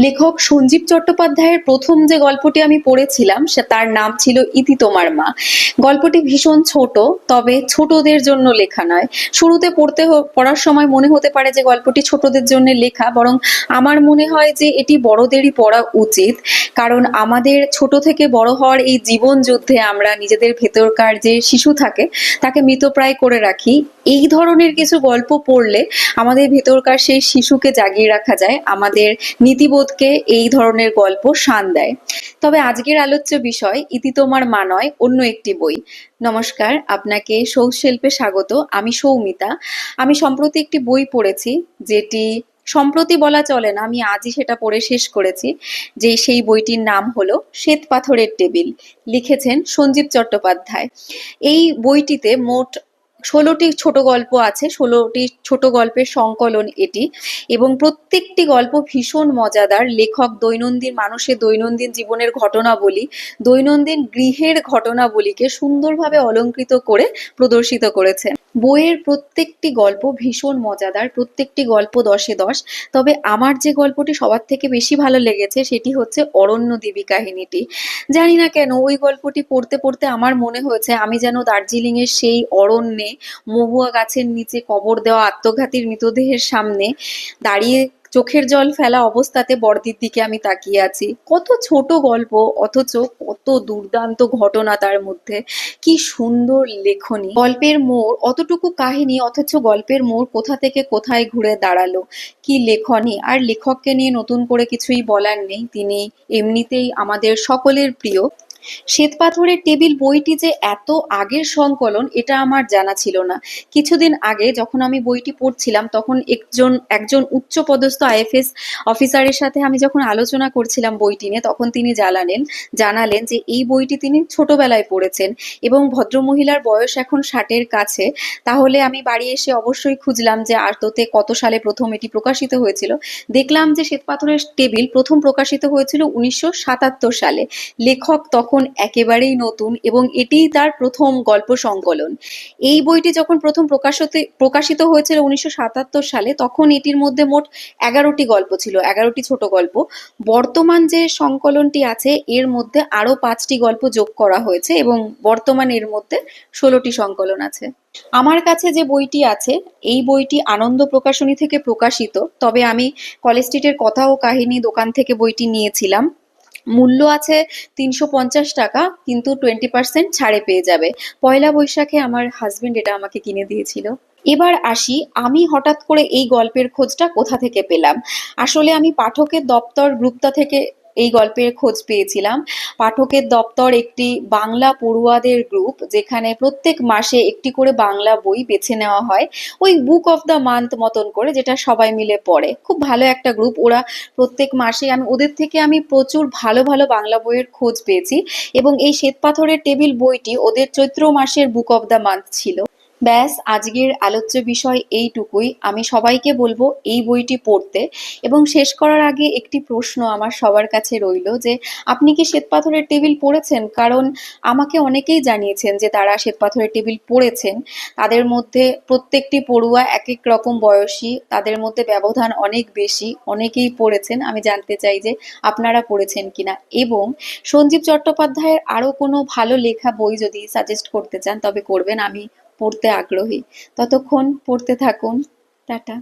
লেখক সঞ্জীব চট্টোপাধ্যায়ের প্রথম যে গল্পটি আমি পড়েছিলাম তার নাম ছিল ইতি তোমার মা। গল্পটি ভীষণ ছোট, তবে ছোটদের জন্য লেখা নয়। শুরুতে পড়ার সময় মনে হতে পারে যে গল্পটি ছোটদের জন্য লেখা, বরং আমার মনে হয় যে এটি বড়দেরই পড়া উচিত। কারণ আমাদের ছোট থেকে বড় হওয়ার এই জীবন যুদ্ধে আমরা নিজেদের ভেতরকার যে শিশু থাকে তাকে মৃতপ্রায় করে রাখি। এই ধরনের কিছু গল্প পড়লে আমাদের ভেতরকার সেই শিশুকে জাগিয়ে রাখা যায়, আমাদের নীতিবোধকে এই ধরনের গল্প শান দেয়। তবে আজকের আলোচ্য বিষয় ইতি তোমার মা নয়, অন্য একটি বই। নমস্কার, আপনাকে সৌশিল্পে স্বাগত। আমি সৌমিতা। আমি সম্প্রতি একটি বই পড়েছি, যেটি সম্প্রতি বলা চলে না, আমি আজই সেটা পড়ে শেষ করেছি। সেই বইটির নাম হলো শ্বেত পাথরের টেবিল। লিখেছেন সঞ্জীব চট্টোপাধ্যায়। এই বইটিতে মোট 16টি ছোট গল্প আছে, 16টি ছোট গল্পের সংকলন এটি, এবং প্রত্যেকটি গল্প ভীষণ মজাদার। লেখক মানুষের দৈনন্দিন জীবনের ঘটনাবলী, দৈনন্দিন গৃহের ঘটনাবলীকে সুন্দরভাবে অলংকৃত করে প্রদর্শিত করেছেন। বইয়ের প্রত্যেকটি গল্প ভীষণ মজাদার, প্রত্যেকটি গল্প 10-এ 10। তবে আমার যে গল্পটি সবার থেকে বেশি ভালো লেগেছে সেটি হচ্ছে অরণ্যদেবী কাহিনীটি। জানি না কেন ওই গল্পটি পড়তে পড়তে আমার মনে হয়েছে আমি যেন দার্জিলিং এর সেই অরণ্যে মহুয়া গাছের নিচে কবর দেওয়া আত্মঘাতীর মৃতদেহের সামনে দাঁড়িয়ে চোখের জল ফেলা অবস্থাতে বড়দির দিকে আমি তাকিয়ে আছি। কত ছোট গল্প, অথচ কত দুর্দান্ত ঘটনা তার মধ্যে। কি সুন্দর লেখনী, গল্পের মোড় অতটুকু কাহিনী, অথচ গল্পের মোড় কোথা থেকে কোথায় ঘুরে দাঁড়ালো। কি লেখনী! আর লেখককে নিয়ে নতুন করে কিছুই বলার নেই, তিনি এমনিতেই আমাদের সকলের প্রিয়। শ্বেতপাথরের টেবিল বইটি যে এত আগের সংকলন এটা আমার জানা ছিল না। কিছুদিন আগে যখন আমি বইটি পড়ছিলাম তখন একজন উচ্চপদস্থ আইএফএস অফিসারের সাথে আমি যখন আলোচনা করছিলাম বইটি নিয়ে, তখন তিনি জানালেন যে এই বইটি তিনি ছোটবেলায় পড়েছেন এবং ভদ্রমহিলার বয়স এখন 60-এর কাছে। তাহলে আমি বাড়ি এসে অবশ্যই খুঁজলাম যে আদতে কত সালে প্রথম এটি প্রকাশিত হয়েছিল। দেখলাম যে শ্বেতপাথরের টেবিল প্রথম প্রকাশিত হয়েছিল 1977 সালে। লেখক তখন একেবারেই নতুন এবং এটিই তার প্রথম গল্প সংকলন। এই বইটি যখন প্রথম প্রকাশিত হয়েছিল 1977 সালে, তখন এটির মধ্যে মোট 11টি গল্প ছিল, 11টি ছোট গল্প। বর্তমান যে সংকলনটি আছে এর মধ্যে আরো 5টি গল্প যোগ করা হয়েছে এবং বর্তমানে এর মধ্যে 16টি সংকলন আছে। আমার কাছে যে বইটি আছে এই বইটি আনন্দ প্রকাশনী থেকে প্রকাশিত, তবে আমি কলেজ স্ট্রিটের কথা ও কাহিনী দোকান থেকে বইটি নিয়েছিলাম। মূল্য আছে 350 টাকা, কিন্তু 20% ছাড়ে পেয়ে যাবে। পয়লা বৈশাখে আমার হাজবেন্ড এটা আমাকে কিনে দিয়েছিল। এবার আসি, আমি হঠাৎ করে এই গল্পের খোঁজটা কোথা থেকে পেলাম। আসলে আমি পাঠকের দপ্তর গ্রুপটা থেকে এই গল্পের খোঁজ পেয়েছিলাম। পাঠকের দপ্তর একটি বাংলা পড়ুয়াদের গ্রুপ, যেখানে প্রত্যেক মাসে একটি করে বাংলা বই বেছে নেওয়া হয়, ওই বুক অফ দ্য মান্থ মতন করে, যেটা সবাই মিলে পড়ে। খুব ভালো একটা গ্রুপ ওরা। প্রত্যেক মাসে ওদের থেকে আমি প্রচুর ভালো ভালো বাংলা বইয়ের খোঁজ পেয়েছি এবং এই শ্বেতপাথরের টেবিল বইটি ওদের চৈত্র মাসের বুক অফ দ্য মান্থ ছিল। ব্যাস, আজকের আলোচ্য বিষয় এইটুকুই। আমি সবাইকে বলবো এই বইটি পড়তে। এবং শেষ করার আগে একটি প্রশ্ন আমার সবার কাছে রইল যে আপনি কি শ্বেতপাথরের টেবিল পড়েছেন? কারণ আমাকে অনেকেই জানিয়েছেন যে তারা শ্বেতপাথরের টেবিল পড়েছেন। তাদের মধ্যে প্রত্যেকটি পড়ুয়া এক এক রকম বয়সী, তাদের মধ্যে ব্যবধান অনেক বেশি, অনেকেই পড়েছেন। আমি জানতে চাই যে আপনারা পড়েছেন কিনা, এবং সঞ্জীব চট্টোপাধ্যায়ের আরো কোনো ভালো লেখা বই যদি সাজেস্ট করতে চান তবে করবেন, আমি পড়তে আগ্রহী। ততক্ষণ পড়তে থাকুন। টাটা।